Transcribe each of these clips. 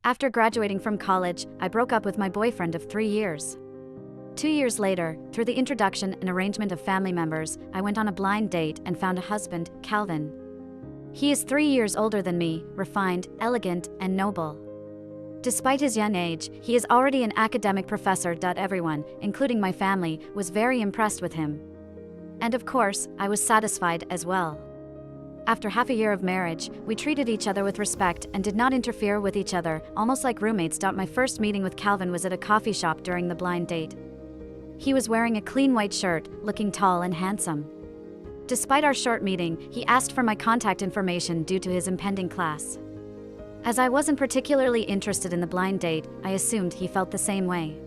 After graduating from college, I broke up with my boyfriend of 3 years. 2 years later, through the introduction and arrangement of family members, I went on a blind date and found a husband, Calvin. He is 3 years older than me, refined, elegant, and noble. Despite his young age, he is already an academic professor. Everyone, including my family, was very impressed with him. And of course, I was satisfied as well. After half a year of marriage, we treated each other with respect and did not interfere with each other, almost like roommates. My first meeting with Calvin was at a coffee shop during the blind date. He was wearing a clean white shirt, looking tall and handsome. Despite our short meeting, he asked for my contact information due to his impending class. As I wasn't particularly interested in the blind date, I assumed he felt the same way.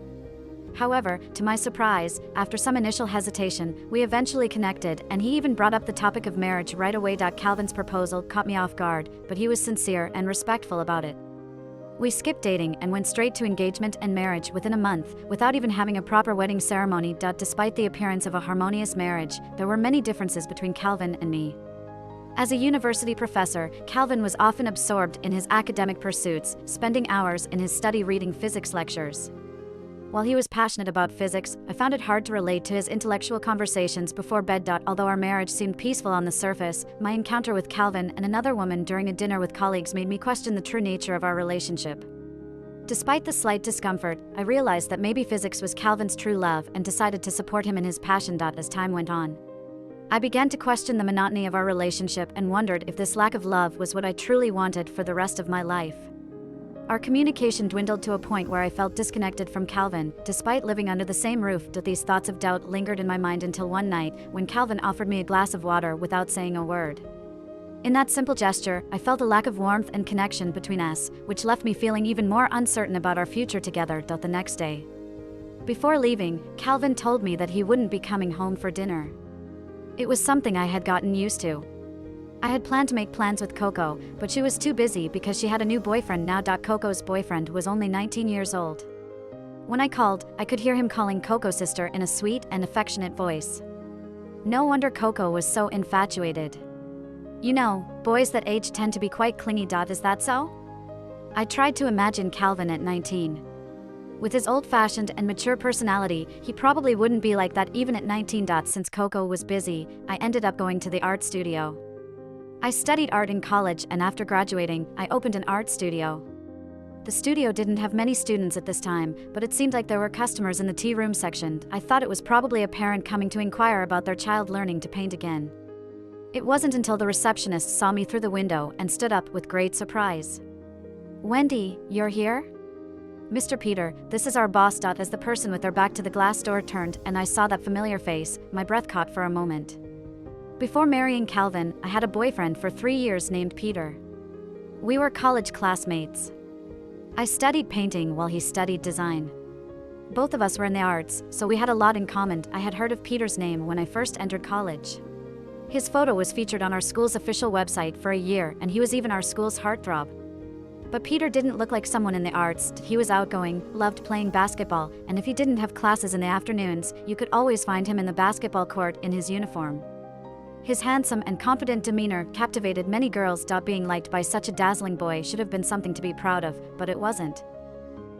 However, to my surprise, after some initial hesitation, we eventually connected, and he even brought up the topic of marriage right away. Calvin's proposal caught me off guard, but he was sincere and respectful about it. We skipped dating and went straight to engagement and marriage within a month, without even having a proper wedding ceremony. Despite the appearance of a harmonious marriage, there were many differences between Calvin and me. As a university professor, Calvin was often absorbed in his academic pursuits, spending hours in his study reading physics lectures. While he was passionate about physics, I found it hard to relate to his intellectual conversations before bed. Although our marriage seemed peaceful on the surface, my encounter with Calvin and another woman during a dinner with colleagues made me question the true nature of our relationship. Despite the slight discomfort, I realized that maybe physics was Calvin's true love and decided to support him in his passion. As time went on, I began to question the monotony of our relationship and wondered if this lack of love was what I truly wanted for the rest of my life. Our communication dwindled to a point where I felt disconnected from Calvin, despite living under the same roof. These thoughts of doubt lingered in my mind until one night, when Calvin offered me a glass of water without saying a word. In that simple gesture, I felt a lack of warmth and connection between us, which left me feeling even more uncertain about our future together. The next day, before leaving, Calvin told me that he wouldn't be coming home for dinner. It was something I had gotten used to. I had planned to make plans with Coco, but she was too busy because she had a new boyfriend now. Coco's boyfriend was only 19 years old. When I called, I could hear him calling Coco sister in a sweet and affectionate voice. No wonder Coco was so infatuated. You know, boys that age tend to be quite clingy. Is that so? I tried to imagine Calvin at 19. With his old-fashioned and mature personality, he probably wouldn't be like that even at 19. Since Coco was busy, I ended up going to the art studio. I studied art in college, and after graduating, I opened an art studio. The studio didn't have many students at this time, but it seemed like there were customers in the tea room section. I thought it was probably a parent coming to inquire about their child learning to paint again. It wasn't until the receptionist saw me through the window and stood up with great surprise. "Wendy, you're here?" "Mr. Peter, this is our boss." As the person with their back to the glass door turned and I saw that familiar face, my breath caught for a moment. Before marrying Calvin, I had a boyfriend for 3 years named Peter. We were college classmates. I studied painting while he studied design. Both of us were in the arts, so we had a lot in common. I had heard of Peter's name when I first entered college. His photo was featured on our school's official website for a year, and he was even our school's heartthrob. But Peter didn't look like someone in the arts. He was outgoing, loved playing basketball, and if he didn't have classes in the afternoons, you could always find him in the basketball court in his uniform. His handsome and confident demeanor captivated many girls. Being liked by such a dazzling boy should have been something to be proud of, but it wasn't.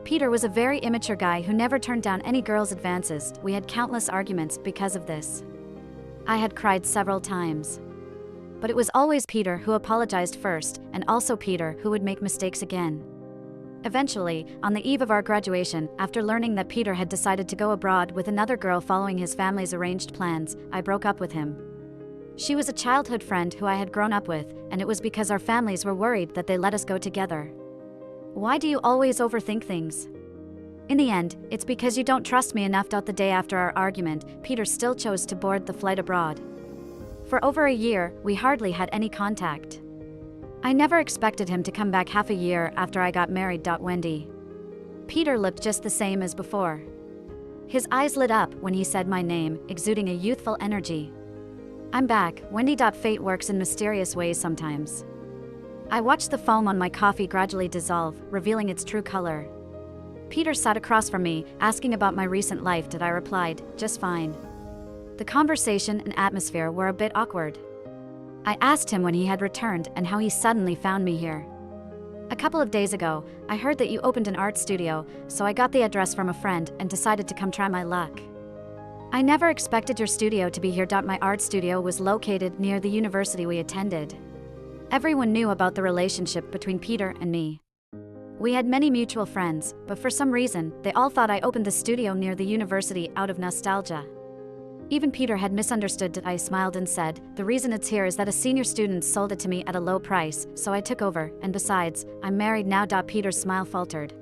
Peter was a very immature guy who never turned down any girl's advances. We had countless arguments because of this. I had cried several times. But it was always Peter who apologized first, and also Peter who would make mistakes again. Eventually, on the eve of our graduation, after learning that Peter had decided to go abroad with another girl following his family's arranged plans, I broke up with him. She was a childhood friend who I had grown up with, and it was because our families were worried that they let us go together. Why do you always overthink things? In the end, it's because you don't trust me enough. The day after our argument, Peter still chose to board the flight abroad. For over a year, we hardly had any contact. I never expected him to come back half a year after I got married. Wendy. Peter looked just the same as before. His eyes lit up when he said my name, exuding a youthful energy. "I'm back, Wendy." Fate works in mysterious ways sometimes. I watched the foam on my coffee gradually dissolve, revealing its true color. Peter sat across from me, asking about my recent life. I replied, "Just fine." The conversation and atmosphere were a bit awkward. I asked him when he had returned and how he suddenly found me here. A couple of days ago, I heard that you opened an art studio, so I got the address from a friend and decided to come try my luck. I never expected your studio to be here. My art studio was located near the university we attended. Everyone knew about the relationship between Peter and me. We had many mutual friends, but for some reason, they all thought I opened the studio near the university out of nostalgia. Even Peter had misunderstood. I smiled and said, the reason it's here is that a senior student sold it to me at a low price, so I took over, and besides, I'm married now. Peter's smile faltered.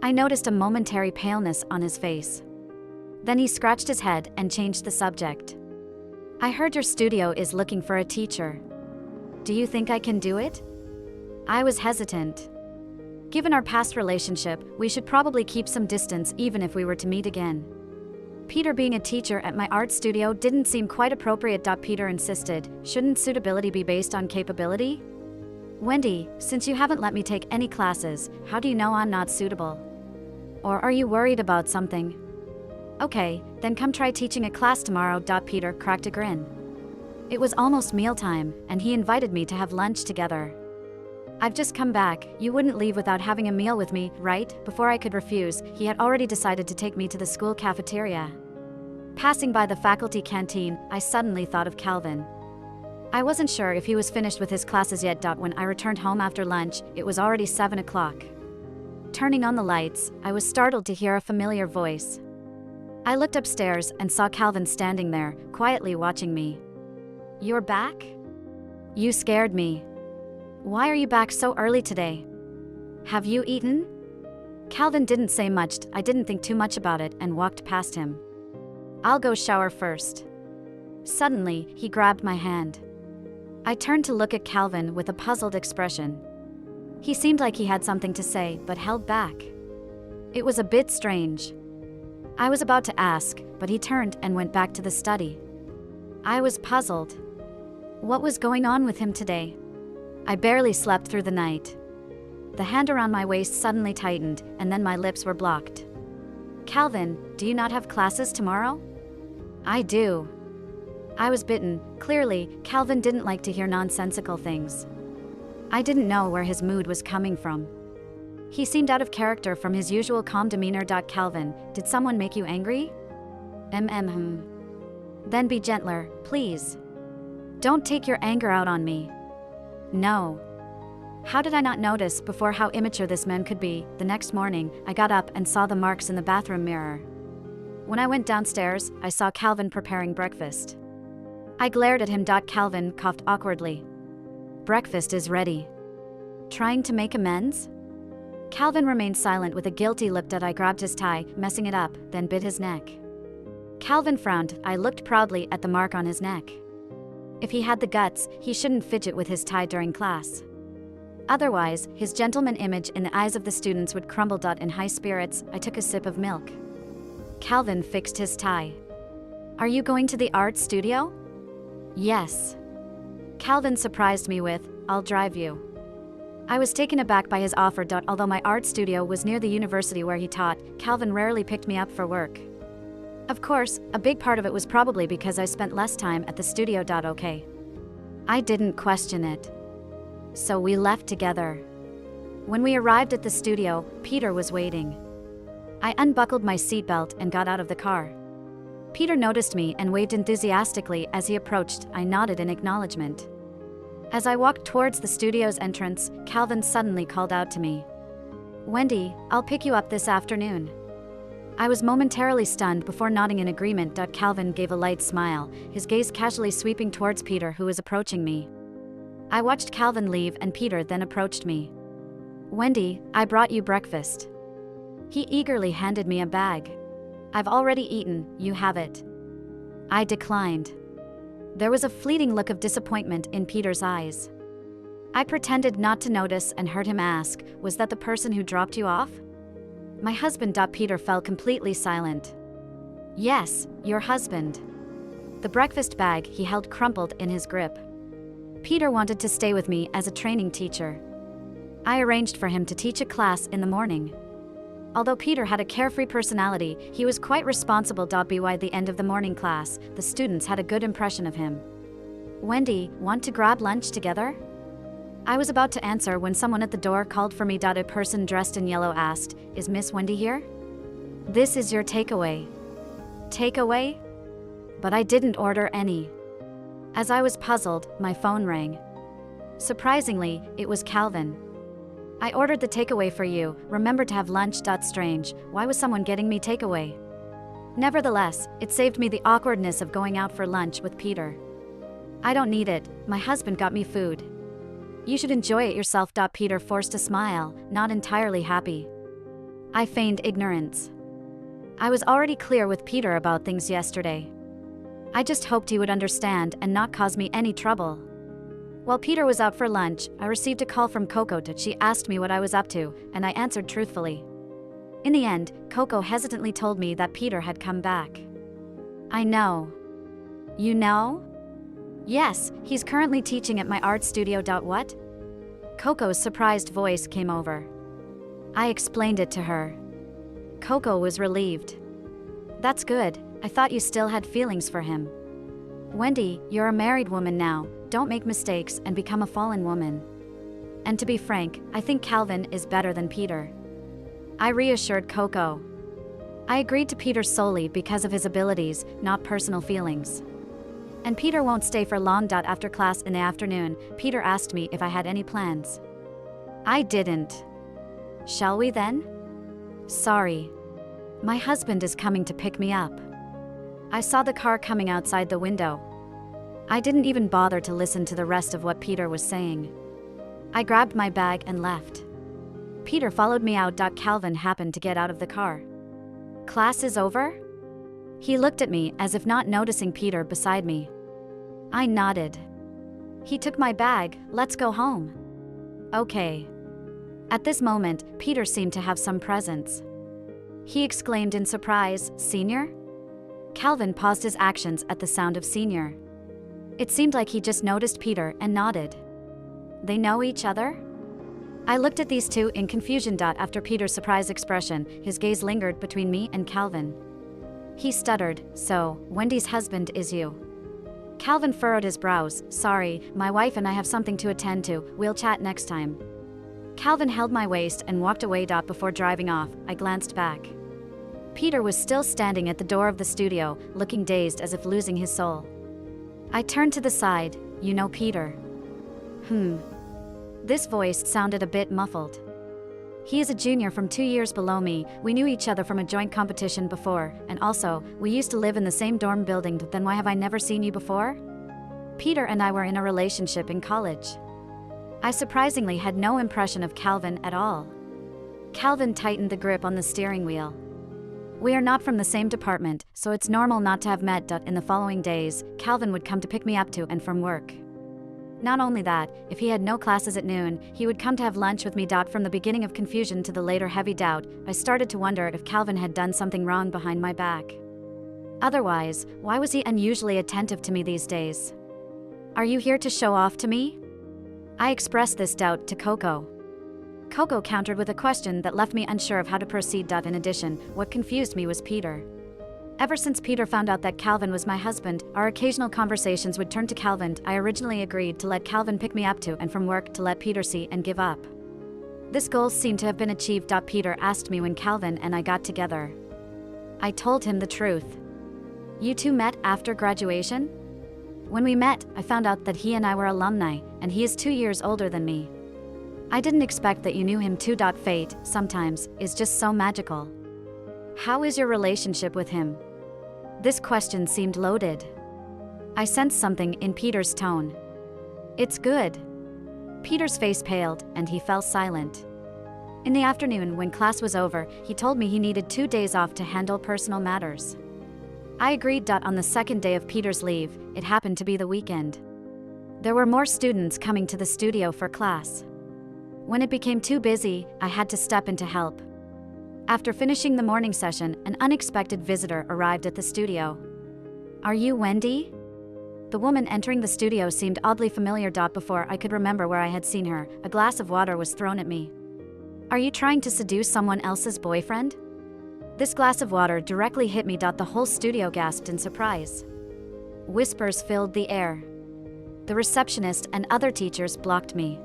I noticed a momentary paleness on his face. Then he scratched his head and changed the subject. I heard your studio is looking for a teacher. Do you think I can do it? I was hesitant. Given our past relationship, we should probably keep some distance even if we were to meet again. Peter being a teacher at my art studio didn't seem quite appropriate. Peter insisted, shouldn't suitability be based on capability? Wendy, since you haven't let me take any classes, how do you know I'm not suitable? Or are you worried about something? Okay, then come try teaching a class tomorrow. Peter cracked a grin. It was almost mealtime, and he invited me to have lunch together. I've just come back, you wouldn't leave without having a meal with me, right? Before I could refuse, he had already decided to take me to the school cafeteria. Passing by the faculty canteen, I suddenly thought of Calvin. I wasn't sure if he was finished with his classes yet. When I returned home after lunch, it was already 7 o'clock. Turning on the lights, I was startled to hear a familiar voice. I looked upstairs and saw Calvin standing there, quietly watching me. You're back? You scared me. Why are you back so early today? Have you eaten? Calvin didn't say much. I didn't think too much about it and walked past him. I'll go shower first. Suddenly, he grabbed my hand. I turned to look at Calvin with a puzzled expression. He seemed like he had something to say, but held back. It was a bit strange. I was about to ask, but he turned and went back to the study. I was puzzled. What was going on with him today? I barely slept through the night. The hand around my waist suddenly tightened, and then my lips were blocked. Calvin, do you not have classes tomorrow? I do. I was bitten. Clearly, Calvin didn't like to hear nonsensical things. I didn't know where his mood was coming from. He seemed out of character from his usual calm demeanor. Calvin, did someone make you angry? Then be gentler, please. Don't take your anger out on me. No. How did I not notice before how immature this man could be? The next morning, I got up and saw the marks in the bathroom mirror. When I went downstairs, I saw Calvin preparing breakfast. I glared at him. Calvin coughed awkwardly. Breakfast is ready. Trying to make amends? Calvin remained silent with a guilty look. I grabbed his tie, messing it up, then bit his neck. Calvin frowned. I looked proudly at the mark on his neck. If he had the guts, he shouldn't fidget with his tie during class. Otherwise, his gentleman image in the eyes of the students would crumble. In high spirits, I took a sip of milk. Calvin fixed his tie. Are you going to the art studio? Yes. Calvin surprised me with, I'll drive you. I was taken aback by his offer. Although my art studio was near the university where he taught, Calvin rarely picked me up for work. Of course, a big part of it was probably because I spent less time at the studio. Okay. I didn't question it. So we left together. When we arrived at the studio, Peter was waiting. I unbuckled my seatbelt and got out of the car. Peter noticed me and waved enthusiastically as he approached. I nodded in acknowledgement. As I walked towards the studio's entrance, Calvin suddenly called out to me. Wendy, I'll pick you up this afternoon. I was momentarily stunned before nodding in agreement. Calvin gave a light smile, his gaze casually sweeping towards Peter, who was approaching me. I watched Calvin leave and Peter then approached me. Wendy, I brought you breakfast. He eagerly handed me a bag. I've already eaten, you have it. I declined. There was a fleeting look of disappointment in Peter's eyes. I pretended not to notice and heard him ask, was that the person who dropped you off? My husband. Peter fell completely silent. Yes, your husband. The breakfast bag he held crumpled in his grip. Peter wanted to stay with me as a training teacher. I arranged for him to teach a class in the morning. Although Peter had a carefree personality, he was quite responsible. By the end of the morning class, the students had a good impression of him. Wendy, want to grab lunch together? I was about to answer when someone at the door called for me. A person dressed in yellow asked, "Is Miss Wendy here?" "This is your takeaway." Takeaway? But I didn't order any. As I was puzzled, my phone rang. Surprisingly, it was Calvin. "I ordered the takeaway for you. Remember to have lunch. Strange, why was someone getting me takeaway?" Nevertheless, it saved me the awkwardness of going out for lunch with Peter. "I don't need it. My husband got me food." "You should enjoy it yourself." Peter forced a smile, not entirely happy. I feigned ignorance. I was already clear with Peter about things yesterday. I just hoped he would understand and not cause me any trouble. While Peter was out for lunch, I received a call from Coco. She asked me what I was up to, and I answered truthfully. In the end, Coco hesitantly told me that Peter had come back. "I know." "You know?" "Yes, he's currently teaching at my art studio." "What?" Coco's surprised voice came over. I explained it to her. Coco was relieved. "That's good. I thought you still had feelings for him." "Wendy, you're a married woman now. Don't make mistakes and become a fallen woman." And to be frank, I think Calvin is better than Peter. I reassured Coco. I agreed to Peter solely because of his abilities, not personal feelings. And Peter won't stay for long. After class in the afternoon, Peter asked me if I had any plans. I didn't. "Shall we then?" "Sorry. My husband is coming to pick me up." I saw the car coming outside the window. I didn't even bother to listen to the rest of what Peter was saying. I grabbed my bag and left. Peter followed me out. Calvin happened to get out of the car. "Class is over?" He looked at me as if not noticing Peter beside me. I nodded. He took my bag. "Let's go home." "Okay." At this moment, Peter seemed to have some presence. He exclaimed in surprise, "Senior?" Calvin paused his actions at the sound of senior. It seemed like he just noticed Peter and nodded. They know each other? I looked at these two in confusion. After Peter's surprised expression, his gaze lingered between me and Calvin. He stuttered, "So, Wendy's husband is you?" Calvin furrowed his brows. "Sorry, my wife and I have something to attend to. We'll chat next time." Calvin held my waist and walked away. Before driving off, I glanced back. Peter was still standing at the door of the studio, looking dazed as if losing his soul. I turned to the side. "You know Peter?" This voice sounded a bit muffled. "He is a junior from 2 years below me. We knew each other from a joint competition before, and also, we used to live in the same dorm building. Then why have I never seen you before?" Peter and I were in a relationship in college. I surprisingly had no impression of Calvin at all. Calvin tightened the grip on the steering wheel. "We are not from the same department, so it's normal not to have met. In the following days, Calvin would come to pick me up to and from work. Not only that, if he had no classes at noon, he would come to have lunch with me. From the beginning of confusion to the later heavy doubt, I started to wonder if Calvin had done something wrong behind my back. Otherwise, why was he unusually attentive to me these days? "Are you here to show off to me?" I expressed this doubt to Coco. Coco countered with a question that left me unsure of how to proceed. In addition, what confused me was Peter. Ever since Peter found out that Calvin was my husband, our occasional conversations would turn to Calvin. I originally agreed to let Calvin pick me up to and from work to let Peter see and give up. This goal seemed to have been achieved. Peter asked me when Calvin and I got together. I told him the truth. "You two met after graduation?" "When we met, I found out that he and I were alumni, and he is 2 years older than me." "I didn't expect that you knew him too. Fate, sometimes, is just so magical." "How is your relationship with him?" This question seemed loaded. I sensed something in Peter's tone. "It's good." Peter's face paled, and he fell silent. In the afternoon, when class was over, he told me he needed 2 days off to handle personal matters. I agreed. On the second day of Peter's leave, it happened to be the weekend. There were more students coming to the studio for class. When it became too busy, I had to step in to help. After finishing the morning session, an unexpected visitor arrived at the studio. "Are you Wendy?" The woman entering the studio seemed oddly familiar. Before I could remember where I had seen her, a glass of water was thrown at me. "Are you trying to seduce someone else's boyfriend?" This glass of water directly hit me. The whole studio gasped in surprise. Whispers filled the air. The receptionist and other teachers blocked me.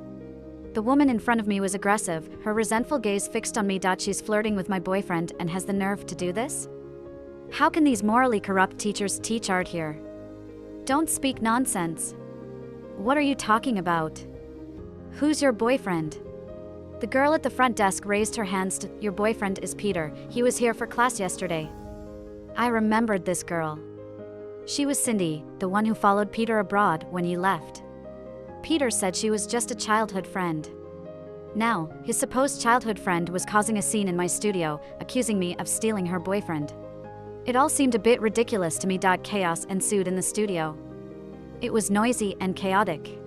The woman in front of me was aggressive, her resentful gaze fixed on me. She's flirting with my boyfriend and has the nerve to do this? How can these morally corrupt teachers teach art here? Don't speak nonsense. What are you talking about? Who's your boyfriend? The girl at the front desk raised her hands. Your boyfriend is Peter. He was here for class yesterday. I remembered this girl. She was Cindy, the one who followed Peter abroad when he left. Peter said she was just a childhood friend. Now, his supposed childhood friend was causing a scene in my studio, accusing me of stealing her boyfriend. It all seemed a bit ridiculous to me. Chaos ensued in the studio. It was noisy and chaotic.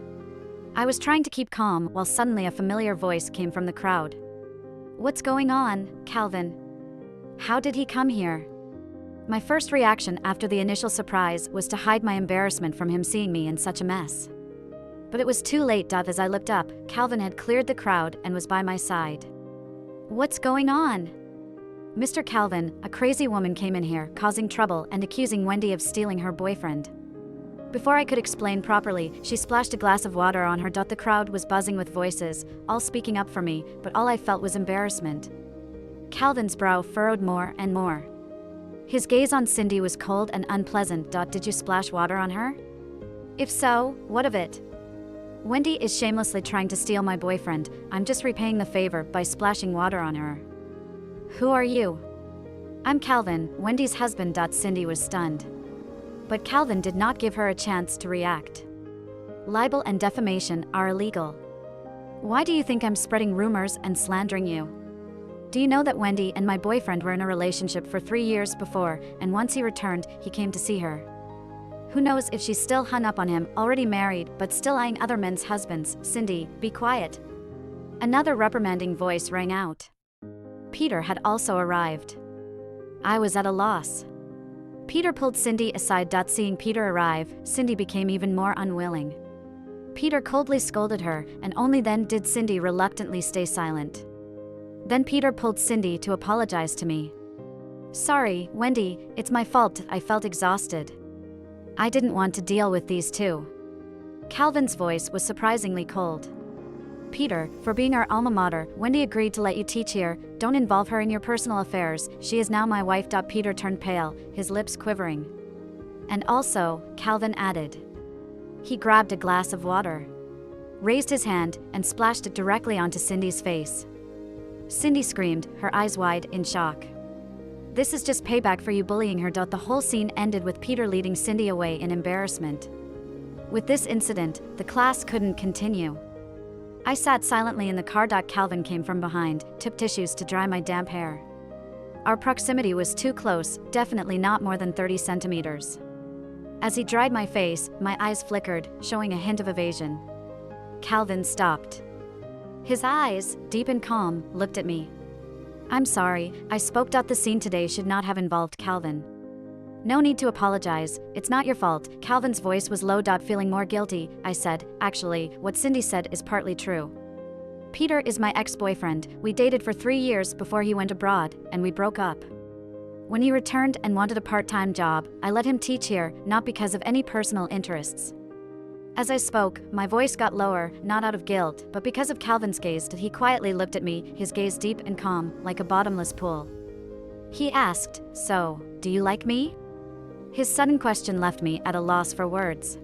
I was trying to keep calm while suddenly a familiar voice came from the crowd. What's going on, Calvin? How did he come here? My first reaction after the initial surprise was to hide my embarrassment from him seeing me in such a mess. But it was too late. As I looked up, Calvin had cleared the crowd and was by my side. What's going on? Mr. Calvin, a crazy woman came in here, causing trouble and accusing Wendy of stealing her boyfriend. Before I could explain properly, she splashed a glass of water on her. The crowd was buzzing with voices, all speaking up for me, but all I felt was embarrassment. Calvin's brow furrowed more and more. His gaze on Cindy was cold and unpleasant. Did you splash water on her? If so, what of it? Wendy is shamelessly trying to steal my boyfriend. I'm just repaying the favor by splashing water on her. Who are you? I'm Calvin, Wendy's husband. Cindy was stunned. But Calvin did not give her a chance to react. Libel and defamation are illegal. Why do you think I'm spreading rumors and slandering you? Do you know that Wendy and my boyfriend were in a relationship for 3 years before, and once he returned, he came to see her? Who knows if she's still hung up on him, already married, but still eyeing other men's husbands. Cindy, be quiet. Another reprimanding voice rang out. Peter had also arrived. I was at a loss. Peter pulled Cindy aside. Seeing Peter arrive, Cindy became even more unwilling. Peter coldly scolded her, and only then did Cindy reluctantly stay silent. Then Peter pulled Cindy to apologize to me. Sorry, Wendy, it's my fault. I felt exhausted. I didn't want to deal with these two. Calvin's voice was surprisingly cold. Peter, for being our alma mater, Wendy agreed to let you teach here. Don't involve her in your personal affairs. She is now my wife. Peter turned pale, his lips quivering. And also, Calvin added. He grabbed a glass of water, raised his hand, and splashed it directly onto Cindy's face. Cindy screamed, her eyes wide in shock. This is just payback for you bullying her. The whole scene ended with Peter leading Cindy away in embarrassment. With this incident, the class couldn't continue. I sat silently in the car. Calvin came from behind, took tissues to dry my damp hair. Our proximity was too close, definitely not more than 30 centimeters. As he dried my face, my eyes flickered, showing a hint of evasion. Calvin stopped. His eyes, deep and calm, looked at me. I'm sorry, I spoke. The scene today should not have involved Calvin. No need to apologize, it's not your fault. Calvin's voice was low. Feeling more guilty, I said, actually, what Cindy said is partly true. Peter is my ex-boyfriend. We dated for 3 years before he went abroad, and we broke up. When he returned and wanted a part-time job, I let him teach here, not because of any personal interests. As I spoke, my voice got lower, not out of guilt, but because of Calvin's gaze. He quietly looked at me, his gaze deep and calm, like a bottomless pool. He asked, so, do you like me? His sudden question left me at a loss for words.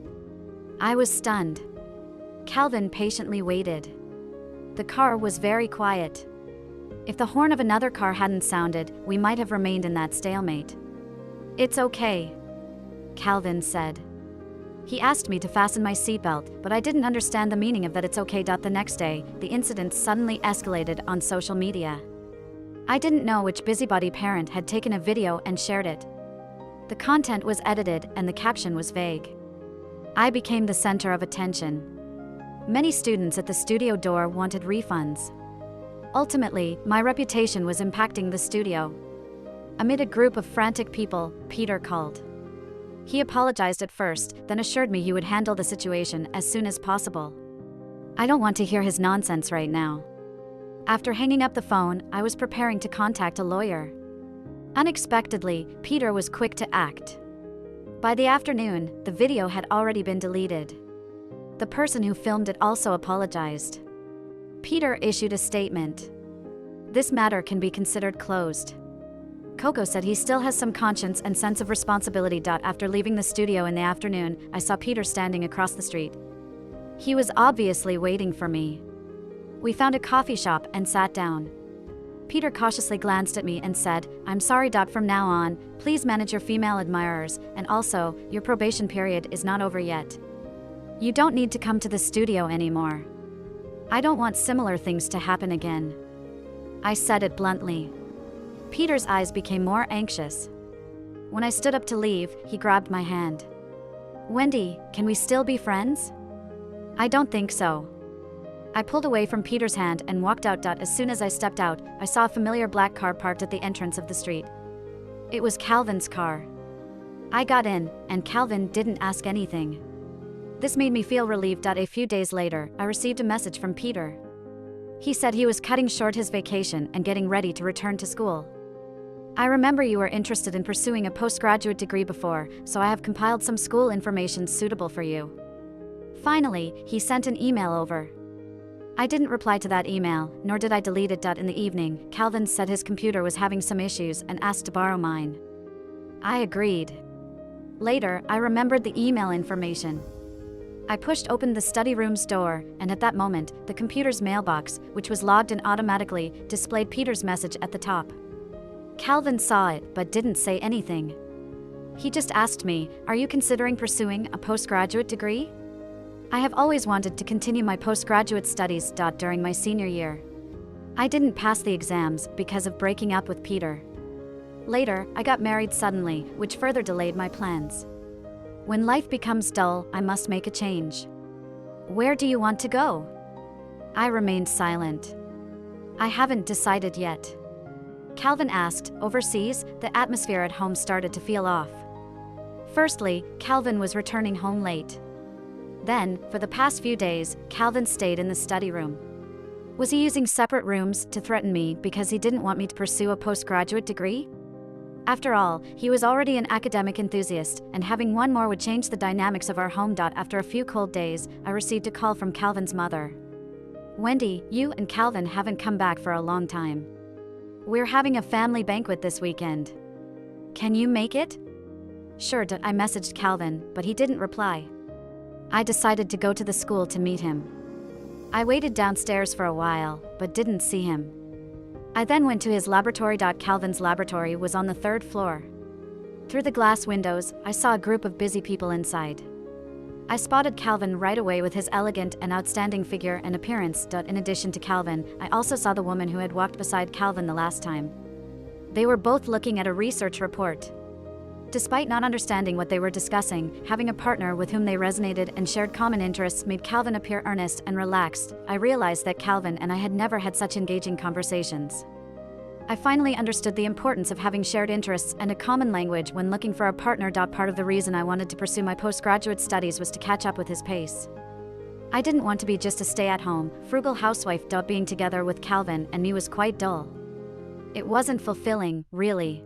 I was stunned. Calvin patiently waited. The car was very quiet. If the horn of another car hadn't sounded, we might have remained in that stalemate. It's okay, Calvin said. He asked me to fasten my seatbelt, but I didn't understand the meaning of that it's okay. The next day, the incident suddenly escalated on social media. I didn't know which busybody parent had taken a video and shared it. The content was edited and the caption was vague. I became the center of attention. Many students at the studio door wanted refunds. Ultimately, my reputation was impacting the studio. Amid a group of frantic people, Peter called. He apologized at first, then assured me he would handle the situation as soon as possible. I don't want to hear his nonsense right now. After hanging up the phone, I was preparing to contact a lawyer. Unexpectedly, Peter was quick to act. By the afternoon, the video had already been deleted. The person who filmed it also apologized. Peter issued a statement. This matter can be considered closed. Coco said he still has some conscience and sense of responsibility. After leaving the studio in the afternoon, I saw Peter standing across the street. He was obviously waiting for me. We found a coffee shop and sat down. Peter cautiously glanced at me and said, "I'm sorry. From now on, please manage your female admirers, and also, your probation period is not over yet. You don't need to come to the studio anymore. I don't want similar things to happen again." I said it bluntly. Peter's eyes became more anxious. When I stood up to leave, he grabbed my hand. "Wendy, can we still be friends?" "I don't think so." I pulled away from Peter's hand and walked out. As soon as I stepped out, I saw a familiar black car parked at the entrance of the street. It was Calvin's car. I got in, and Calvin didn't ask anything. This made me feel relieved. A few days later, I received a message from Peter. He said he was cutting short his vacation and getting ready to return to school. "I remember you were interested in pursuing a postgraduate degree before, so I have compiled some school information suitable for you." Finally, he sent an email over. I didn't reply to that email, nor did I delete it. In the evening, Calvin said his computer was having some issues and asked to borrow mine. I agreed. Later, I remembered the email information. I pushed open the study room's door, and at that moment, the computer's mailbox, which was logged in automatically, displayed Peter's message at the top. Calvin saw it, but didn't say anything. He just asked me, "Are you considering pursuing a postgraduate degree?" I have always wanted to continue my postgraduate studies. During my senior year, I didn't pass the exams because of breaking up with Peter. Later, I got married suddenly, which further delayed my plans. When life becomes dull, I must make a change. "Where do you want to go?" I remained silent. "I haven't decided yet." Calvin asked, "Overseas?" The atmosphere at home started to feel off. Firstly, Calvin was returning home late. Then, for the past few days, Calvin stayed in the study room. Was he using separate rooms to threaten me because he didn't want me to pursue a postgraduate degree? After all, he was already an academic enthusiast, and having one more would change the dynamics of our home. After a few cold days, I received a call from Calvin's mother. "Wendy, you and Calvin haven't come back for a long time. We're having a family banquet this weekend. Can you make it?" "Sure." I messaged Calvin, but he didn't reply. I decided to go to the school to meet him. I waited downstairs for a while, but didn't see him. I then went to his laboratory. Calvin's laboratory was on the 3rd floor. Through the glass windows, I saw a group of busy people inside. I spotted Calvin right away with his elegant and outstanding figure and appearance. In addition to Calvin, I also saw the woman who had walked beside Calvin the last time. They were both looking at a research report. Despite not understanding what they were discussing, having a partner with whom they resonated and shared common interests made Calvin appear earnest and relaxed. I realized that Calvin and I had never had such engaging conversations. I finally understood the importance of having shared interests and a common language when looking for a partner. Part of the reason I wanted to pursue my postgraduate studies was to catch up with his pace. I didn't want to be just a stay-at-home, frugal housewife. Being together with Calvin and me was quite dull. It wasn't fulfilling, really.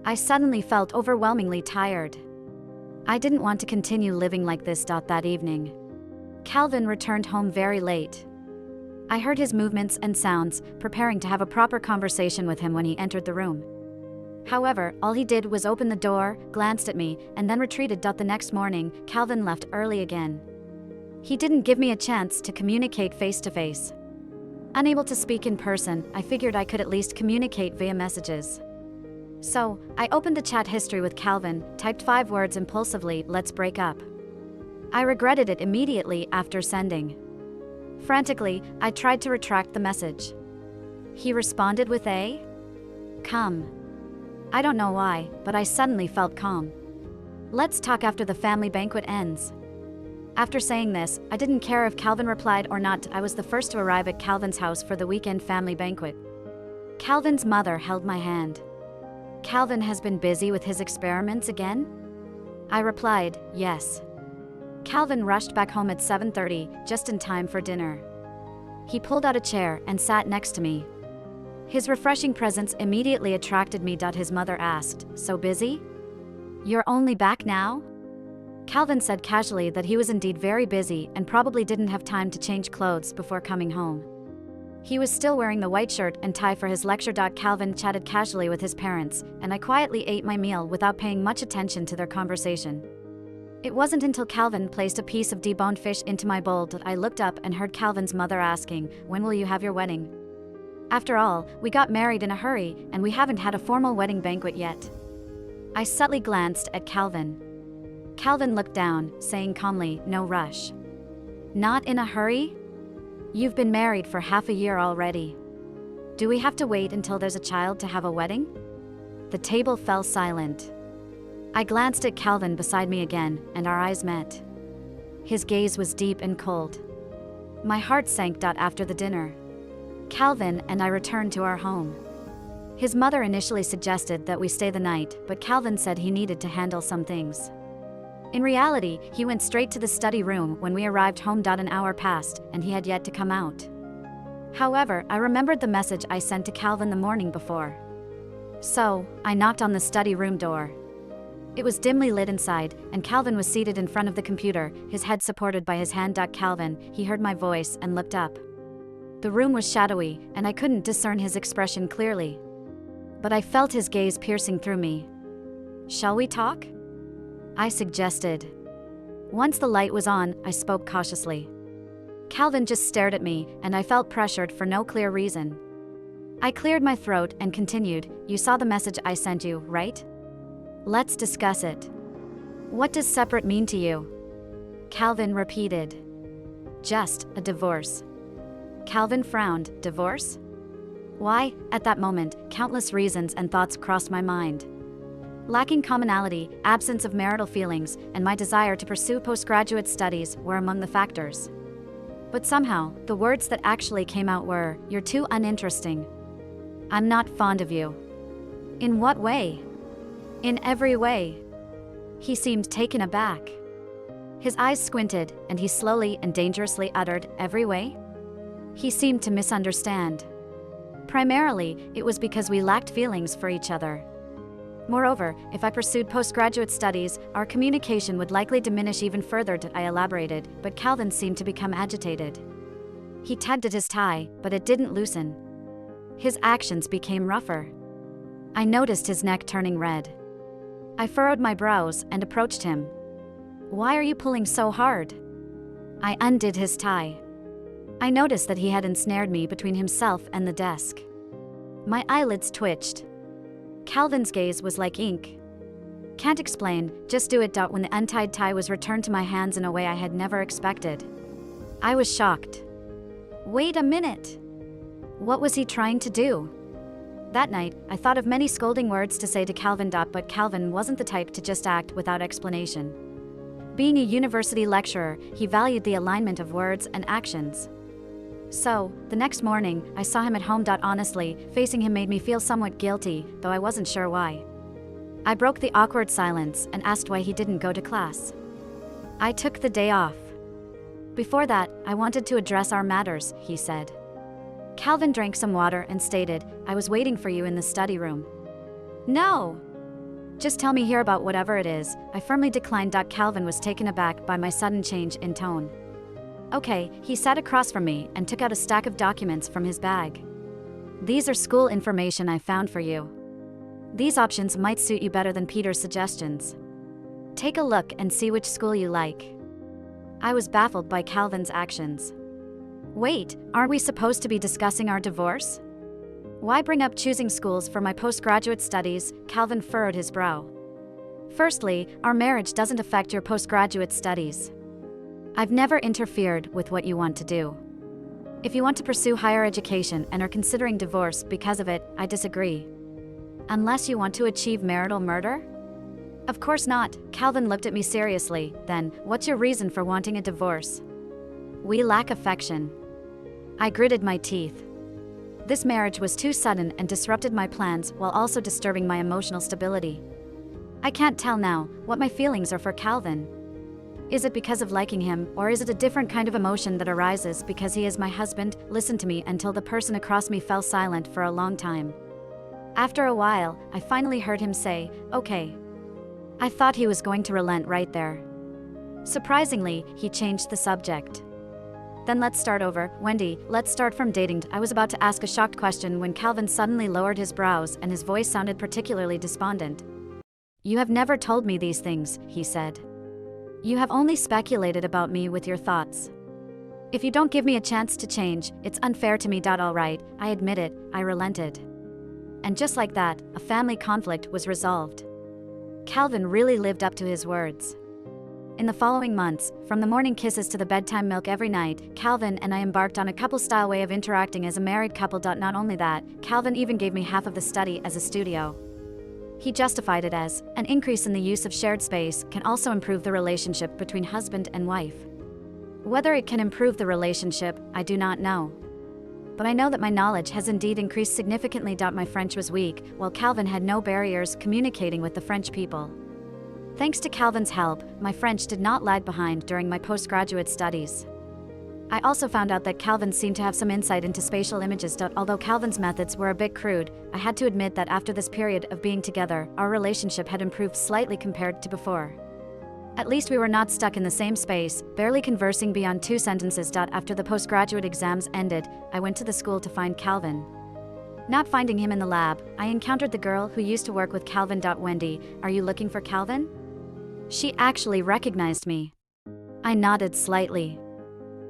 I suddenly felt overwhelmingly tired. I didn't want to continue living like this. That evening, Calvin returned home very late. I heard his movements and sounds, preparing to have a proper conversation with him when he entered the room. However, all he did was open the door, glanced at me, and then retreated. The next morning, Calvin left early again. He didn't give me a chance to communicate face-to-face. Unable to speak in person, I figured I could at least communicate via messages. So, I opened the chat history with Calvin, typed 5 words impulsively, "Let's break up." I regretted it immediately after sending. Frantically, I tried to retract the message. He responded with a "Come." I don't know why, but I suddenly felt calm. "Let's talk after the family banquet ends." After saying this, I didn't care if Calvin replied or not. I was the first to arrive at Calvin's house for the weekend family banquet. Calvin's mother held my hand. "Calvin has been busy with his experiments again?" I replied, "Yes." Calvin rushed back home at 7:30, just in time for dinner. He pulled out a chair and sat next to me. His refreshing presence immediately attracted me. His mother asked, "So busy? You're only back now?" Calvin said casually that he was indeed very busy and probably didn't have time to change clothes before coming home. He was still wearing the white shirt and tie for his lecture. Calvin chatted casually with his parents, and I quietly ate my meal without paying much attention to their conversation. It wasn't until Calvin placed a piece of deboned fish into my bowl that I looked up and heard Calvin's mother asking, "When will you have your wedding?" After all, we got married in a hurry, and we haven't had a formal wedding banquet yet. I subtly glanced at Calvin. Calvin looked down, saying calmly, "No rush." "Not in a hurry? You've been married for half a year already. Do we have to wait until there's a child to have a wedding?" The table fell silent. I glanced at Calvin beside me again, and our eyes met. His gaze was deep and cold. My heart sank. After the dinner, Calvin and I returned to our home. His mother initially suggested that we stay the night, but Calvin said he needed to handle some things. In reality, he went straight to the study room when we arrived home. An hour passed, and he had yet to come out. However, I remembered the message I sent to Calvin the morning before. So, I knocked on the study room door. It was dimly lit inside, and Calvin was seated in front of the computer, his head supported by his hand. Calvin, he heard my voice and looked up. The room was shadowy, and I couldn't discern his expression clearly. But I felt his gaze piercing through me. "Shall we talk?" I suggested. Once the light was on, I spoke cautiously. Calvin just stared at me, and I felt pressured for no clear reason. I cleared my throat and continued, "You saw the message I sent you, right? Let's discuss it. What does separate mean to you?" Calvin repeated. "Just a divorce." Calvin frowned. "Divorce? Why?" At that moment, countless reasons and thoughts crossed my mind. Lacking commonality, absence of marital feelings, and my desire to pursue postgraduate studies were among the factors. But somehow, the words that actually came out were, "You're too uninteresting. I'm not fond of you." "In what way?" "In every way." He seemed taken aback. His eyes squinted, and he slowly and dangerously uttered, "Every way?" He seemed to misunderstand. Primarily, it was because we lacked feelings for each other. Moreover, if I pursued postgraduate studies, our communication would likely diminish even further. I elaborated, but Calvin seemed to become agitated. He tugged at his tie, but it didn't loosen. His actions became rougher. I noticed his neck turning red. I furrowed my brows and approached him. "Why are you pulling so hard?" I undid his tie. I noticed that he had ensnared me between himself and the desk. My eyelids twitched. Calvin's gaze was like ink. "Can't explain, just do it." When the untied tie was returned to my hands in a way I had never expected, I was shocked. Wait a minute. What was he trying to do? That night, I thought of many scolding words to say to Calvin. But Calvin wasn't the type to just act without explanation. Being a university lecturer, he valued the alignment of words and actions. So, the next morning, I saw him at home. Honestly, facing him made me feel somewhat guilty, though I wasn't sure why. I broke the awkward silence and asked why he didn't go to class. "I took the day off. Before that, I wanted to address our matters," he said. Calvin drank some water and stated, "I was waiting for you in the study room." "No! Just tell me here about whatever it is," I firmly declined. Calvin was taken aback by my sudden change in tone. "Okay," he sat across from me and took out a stack of documents from his bag. "These are school information I found for you. These options might suit you better than Peter's suggestions. Take a look and see which school you like." I was baffled by Calvin's actions. Wait, aren't we supposed to be discussing our divorce? Why bring up choosing schools for my postgraduate studies? Calvin furrowed his brow. Firstly, our marriage doesn't affect your postgraduate studies. I've never interfered with what you want to do. If you want to pursue higher education and are considering divorce because of it, I disagree. Unless you want to achieve marital murder? Of course not. Calvin looked at me seriously. Then, what's your reason for wanting a divorce? We lack affection. I gritted my teeth. This marriage was too sudden and disrupted my plans while also disturbing my emotional stability. I can't tell now what my feelings are for Calvin. Is it because of liking him, or is it a different kind of emotion that arises because he is my husband? Listen to me. Until the person across me fell silent for a long time. After a while, I finally heard him say, "Okay." I thought he was going to relent right there. Surprisingly, he changed the subject. Then let's start over, Wendy, let's start from dating. I was about to ask a shocked question when Calvin suddenly lowered his brows and his voice sounded particularly despondent. You have never told me these things, he said. You have only speculated about me with your thoughts. If you don't give me a chance to change, it's unfair to me. All right, I admit it, I relented. And just like that, a family conflict was resolved. Calvin really lived up to his words. In the following months, from the morning kisses to the bedtime milk every night, Calvin and I embarked on a couple-style way of interacting as a married couple. Not only that, Calvin even gave me half of the study as a studio. He justified it as, an increase in the use of shared space can also improve the relationship between husband and wife. Whether it can improve the relationship, I do not know. But I know that my knowledge has indeed increased significantly. My French was weak, while Calvin had no barriers communicating with the French people. Thanks to Calvin's help, my French did not lag behind during my postgraduate studies. I also found out that Calvin seemed to have some insight into spatial images. Although Calvin's methods were a bit crude, I had to admit that after this period of being together, our relationship had improved slightly compared to before. At least we were not stuck in the same space, barely conversing beyond 2 sentences. After the postgraduate exams ended, I went to the school to find Calvin. Not finding him in the lab, I encountered the girl who used to work with Calvin. Wendy, are you looking for Calvin? She actually recognized me. I nodded slightly.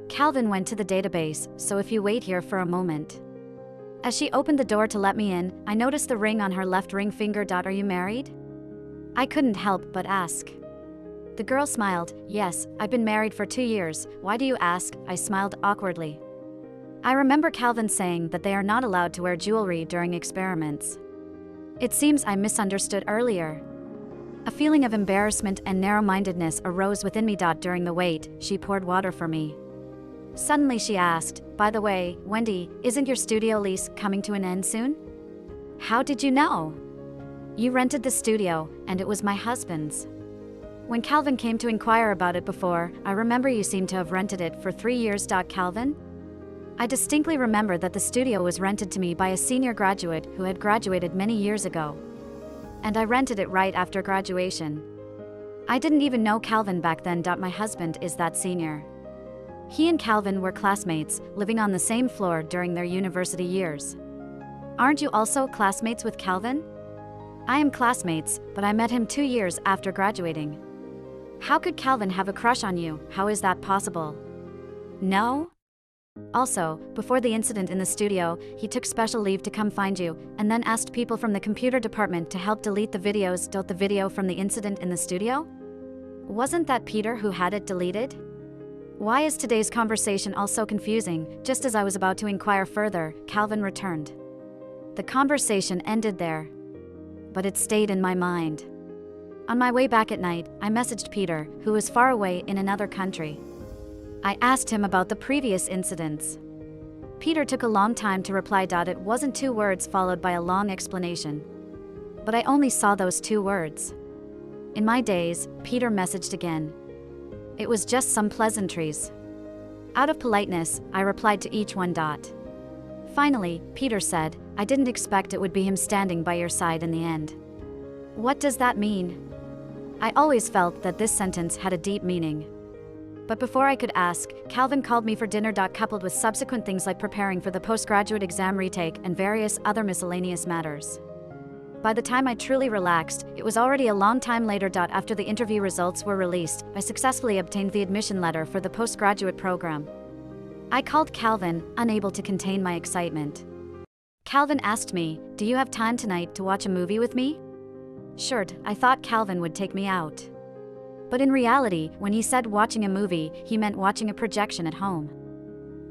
Calvin went to the database, so if you wait here for a moment. As she opened the door to let me in, I noticed the ring on her left ring finger. Are you married? I couldn't help but ask. The girl smiled. Yes, I've been married for 2 years. Why do you ask? I smiled awkwardly. I remember Calvin saying that they are not allowed to wear jewelry during experiments. It seems I misunderstood earlier. A feeling of embarrassment and narrow-mindedness arose within me. During the wait, she poured water for me. Suddenly she asked, by the way, Wendy, isn't your studio lease coming to an end soon? How did you know? You rented the studio, and it was my husband's. When Calvin came to inquire about it before, I remember you seemed to have rented it for 3 years. Calvin? I distinctly remember that the studio was rented to me by a senior graduate who had graduated many years ago. And I rented it right after graduation. I didn't even know Calvin back then. My husband is that senior. He and Calvin were classmates, living on the same floor during their university years. Aren't you also classmates with Calvin? I am classmates, but I met him 2 years after graduating. How could Calvin have a crush on you? How is that possible? No? Also, before the incident in the studio, he took special leave to come find you, and then asked people from the computer department to help delete the videos. The video from the incident in the studio? Wasn't that Peter who had it deleted? Why is today's conversation all so confusing? Just as I was about to inquire further, Calvin returned. The conversation ended there. But it stayed in my mind. On my way back at night, I messaged Peter, who was far away in another country. I asked him about the previous incidents. Peter took a long time to reply. It wasn't 2 words followed by a long explanation. But I only saw those 2 words. In my daze, Peter messaged again. It was just some pleasantries. Out of politeness, I replied to each one. Finally, Peter said, I didn't expect it would be him standing by your side in the end. What does that mean? I always felt that this sentence had a deep meaning. But before I could ask, Calvin called me for dinner. Coupled with subsequent things like preparing for the postgraduate exam retake and various other miscellaneous matters. By the time I truly relaxed, it was already a long time later. After the interview results were released, I successfully obtained the admission letter for the postgraduate program. I called Calvin, unable to contain my excitement. Calvin asked me, do you have time tonight to watch a movie with me? Sure, I thought Calvin would take me out. But in reality, when he said watching a movie, he meant watching a projection at home.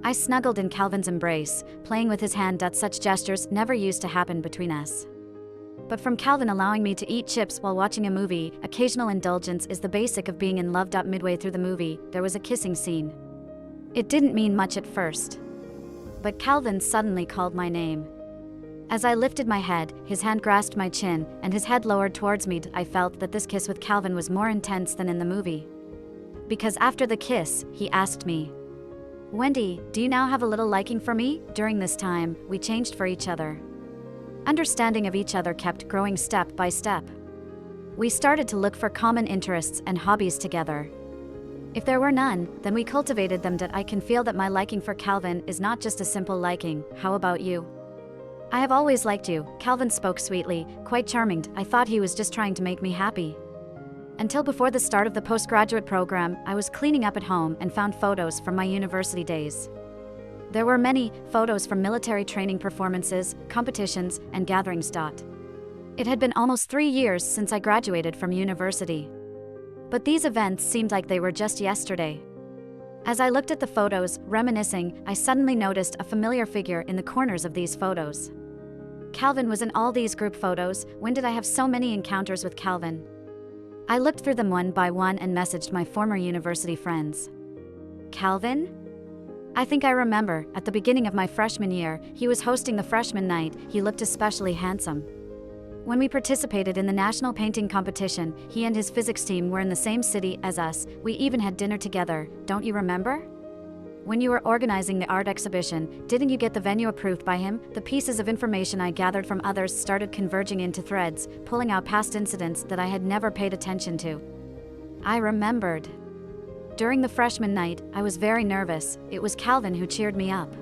I snuggled in Calvin's embrace, playing with his hand. Such gestures never used to happen between us. But from Calvin allowing me to eat chips while watching a movie, occasional indulgence is the basic of being in love. Midway through the movie, there was a kissing scene. It didn't mean much at first. But Calvin suddenly called my name. As I lifted my head, his hand grasped my chin, and his head lowered towards me. I felt that this kiss with Calvin was more intense than in the movie. Because after the kiss, he asked me, Wendy, do you now have a little liking for me? During this time, we changed for each other. Understanding of each other kept growing step by step. We started to look for common interests and hobbies together. If there were none, then we cultivated them. That I can feel that my liking for Calvin is not just a simple liking. How about you? I have always liked you, Calvin spoke sweetly, quite charming. I thought he was just trying to make me happy. Until before the start of the postgraduate program, I was cleaning up at home and found photos from my university days. There were many photos from military training performances, competitions, and gatherings. It had been almost 3 years since I graduated from university. But these events seemed like they were just yesterday. As I looked at the photos, reminiscing, I suddenly noticed a familiar figure in the corners of these photos. Calvin was in all these group photos. When did I have so many encounters with Calvin? I looked through them one by one and messaged my former university friends. Calvin? I think I remember, at the beginning of my freshman year, he was hosting the freshman night. He looked especially handsome. When we participated in the national painting competition, he and his physics team were in the same city as us. We even had dinner together, don't you remember? When you were organizing the art exhibition, didn't you get the venue approved by him? The pieces of information I gathered from others started converging into threads, pulling out past incidents that I had never paid attention to. I remembered. During the freshman night, I was very nervous. It was Calvin who cheered me up.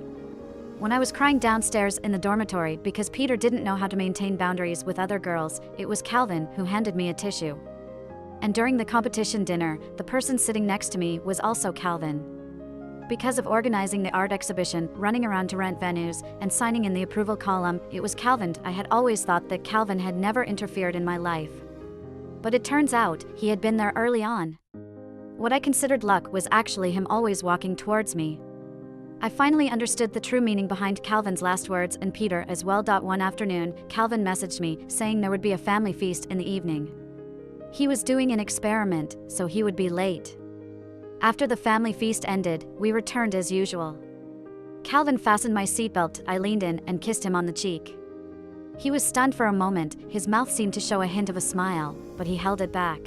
When I was crying downstairs in the dormitory because Peter didn't know how to maintain boundaries with other girls, it was Calvin who handed me a tissue. And during the competition dinner, the person sitting next to me was also Calvin. Because of organizing the art exhibition, running around to rent venues, and signing in the approval column, it was Calvin. I had always thought that Calvin had never interfered in my life. But it turns out, he had been there early on. What I considered luck was actually him always walking towards me. I finally understood the true meaning behind Calvin's last words, and Peter as well. One afternoon, Calvin messaged me, saying there would be a family feast in the evening. He was doing an experiment, so he would be late. After the family feast ended, we returned as usual. Calvin fastened my seatbelt. I leaned in and kissed him on the cheek. He was stunned for a moment. His mouth seemed to show a hint of a smile, but he held it back.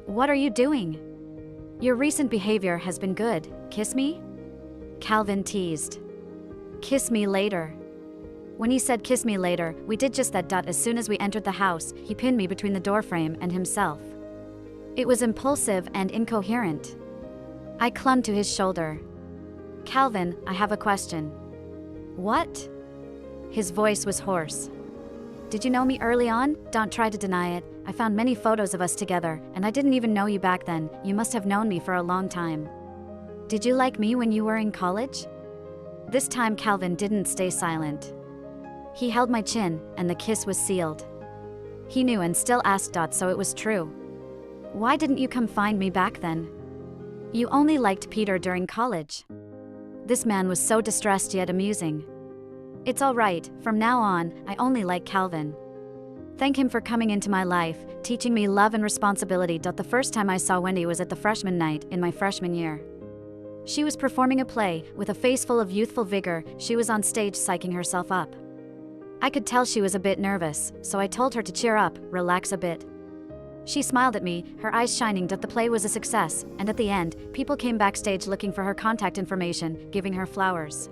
What are you doing? Your recent behavior has been good. Kiss me? Calvin teased. Kiss me later. When he said kiss me later, we did just that. As soon as we entered the house, he pinned me between the doorframe and himself. It was impulsive and incoherent. I clung to his shoulder. Calvin, I have a question. What? His voice was hoarse. Did you know me early on? Don't try to deny it. I found many photos of us together, and I didn't even know you back then. You must have known me for a long time. Did you like me when you were in college? This time Calvin didn't stay silent. He held my chin, and the kiss was sealed. He knew and still asked. So it was true. Why didn't you come find me back then? You only liked Peter during college. This man was so distressed yet amusing. It's all right, from now on, I only like Calvin. Thank him for coming into my life, teaching me love and responsibility. The first time I saw Wendy was at the freshman night in my freshman year. She was performing a play, with a face full of youthful vigor. She was on stage psyching herself up. I could tell she was a bit nervous, so I told her to cheer up, relax a bit. She smiled at me, her eyes shining. The play was a success, and at the end, people came backstage looking for her contact information, giving her flowers.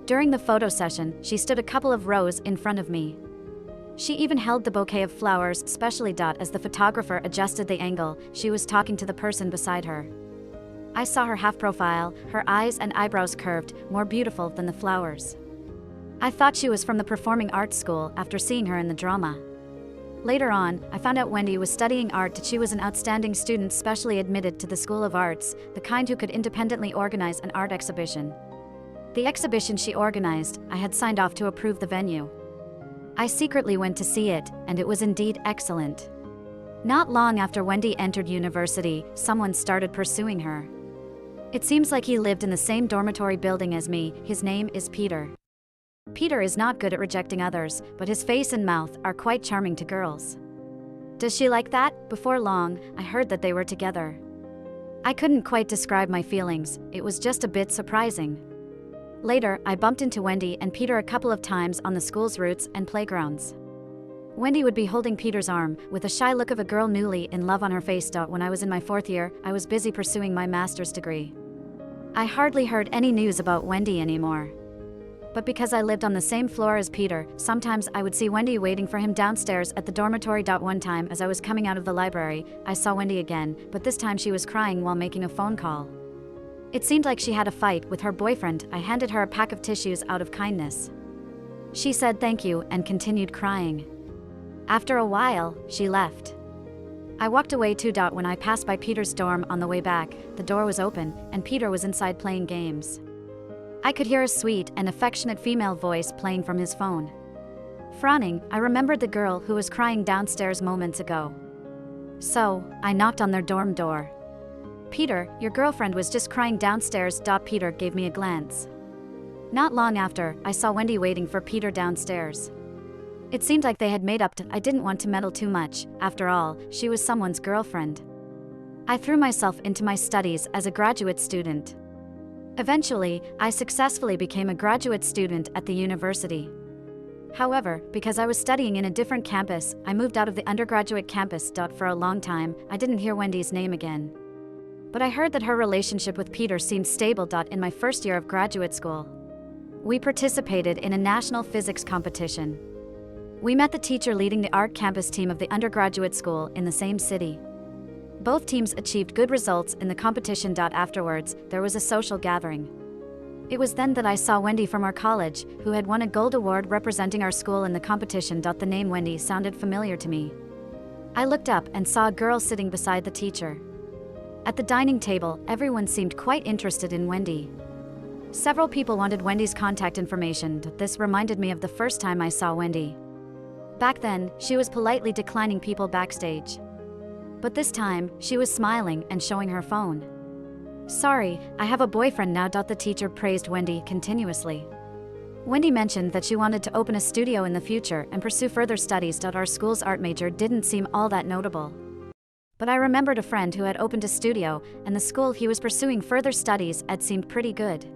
During the photo session, she stood a couple of rows in front of me. She even held the bouquet of flowers specially. As the photographer adjusted the angle, she was talking to the person beside her. I saw her half profile, her eyes and eyebrows curved, more beautiful than the flowers. I thought she was from the performing arts school after seeing her in the drama. Later on, I found out Wendy was studying art. She was an outstanding student specially admitted to the School of Arts, the kind who could independently organize an art exhibition. The exhibition she organized, I had signed off to approve the venue. I secretly went to see it, and it was indeed excellent. Not long after Wendy entered university, someone started pursuing her. It seems like he lived in the same dormitory building as me. His name is Peter. Peter is not good at rejecting others, but his face and mouth are quite charming to girls. Does she like that? Before long, I heard that they were together. I couldn't quite describe my feelings, it was just a bit surprising. Later, I bumped into Wendy and Peter a couple of times on the school's routes and playgrounds. Wendy would be holding Peter's arm, with a shy look of a girl newly in love on her face. When I was in my 4th year, I was busy pursuing my master's degree. I hardly heard any news about Wendy anymore. But because I lived on the same floor as Peter, sometimes I would see Wendy waiting for him downstairs at the dormitory. One time as I was coming out of the library, I saw Wendy again, but this time she was crying while making a phone call. It seemed like she had a fight with her boyfriend. I handed her a pack of tissues out of kindness. She said thank you and continued crying. After a while, she left. I walked away too. When I passed by Peter's dorm on the way back, the door was open, and Peter was inside playing games. I could hear a sweet and affectionate female voice playing from his phone. Frowning, I remembered the girl who was crying downstairs moments ago. So, I knocked on their dorm door. Peter, your girlfriend was just crying downstairs. Peter gave me a glance. Not long after, I saw Wendy waiting for Peter downstairs. It seemed like they had made up. I didn't want to meddle too much. After all, she was someone's girlfriend. I threw myself into my studies as a graduate student. Eventually, I successfully became a graduate student at the university. However, because I was studying in a different campus, I moved out of the undergraduate campus. For a long time, I didn't hear Wendy's name again. But I heard that her relationship with Peter seemed stable. In my first year of graduate school, we participated in a national physics competition. We met the teacher leading the art campus team of the undergraduate school in the same city. Both teams achieved good results in the competition. Afterwards, there was a social gathering. It was then that I saw Wendy from our college, who had won a gold award representing our school in the competition. The name Wendy sounded familiar to me. I looked up and saw a girl sitting beside the teacher. At the dining table, everyone seemed quite interested in Wendy. Several people wanted Wendy's contact information. This reminded me of the first time I saw Wendy. Back then, she was politely declining people backstage. But this time, she was smiling and showing her phone. Sorry, I have a boyfriend now. The teacher praised Wendy continuously. Wendy mentioned that she wanted to open a studio in the future and pursue further studies. Our school's art major didn't seem all that notable. But I remembered a friend who had opened a studio, and the school he was pursuing further studies at seemed pretty good.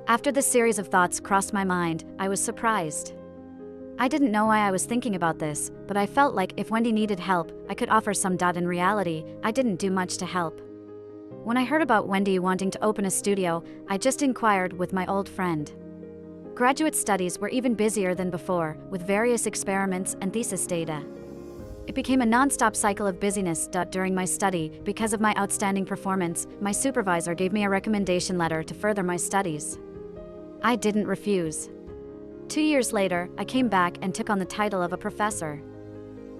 After this series of thoughts crossed my mind, I was surprised. I didn't know why I was thinking about this, but I felt like if Wendy needed help, I could offer some. In reality, I didn't do much to help. When I heard about Wendy wanting to open a studio, I just inquired with my old friend. Graduate studies were even busier than before, with various experiments and thesis data. It became a non-stop cycle of busyness. During my study, because of my outstanding performance, my supervisor gave me a recommendation letter to further my studies. I didn't refuse. 2 years later, I came back and took on the title of a professor.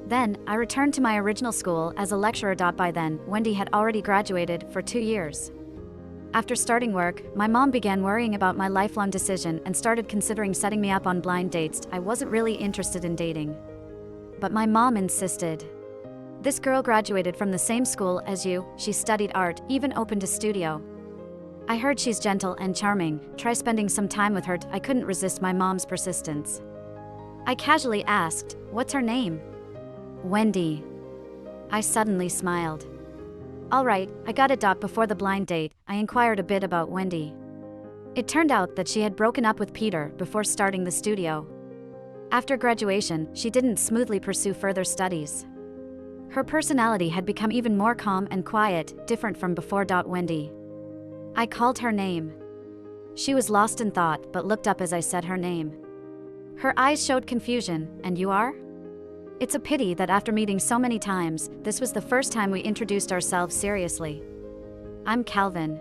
Then, I returned to my original school as a lecturer. By then, Wendy had already graduated for 2 years. After starting work, my mom began worrying about my lifelong decision and started considering setting me up on blind dates. I wasn't really interested in dating. But my mom insisted. This girl graduated from the same school as you, she studied art, even opened a studio. I heard she's gentle and charming, try spending some time with her. I couldn't resist my mom's persistence. I casually asked, what's her name? Wendy. I suddenly smiled. All right, I got it. Before the blind date, I inquired a bit about Wendy. It turned out that she had broken up with Peter before starting the studio. After graduation, she didn't smoothly pursue further studies. Her personality had become even more calm and quiet, different from before. Wendy. I called her name. She was lost in thought but looked up as I said her name. Her eyes showed confusion. And you are? It's a pity that after meeting so many times, this was the first time we introduced ourselves seriously. I'm Calvin.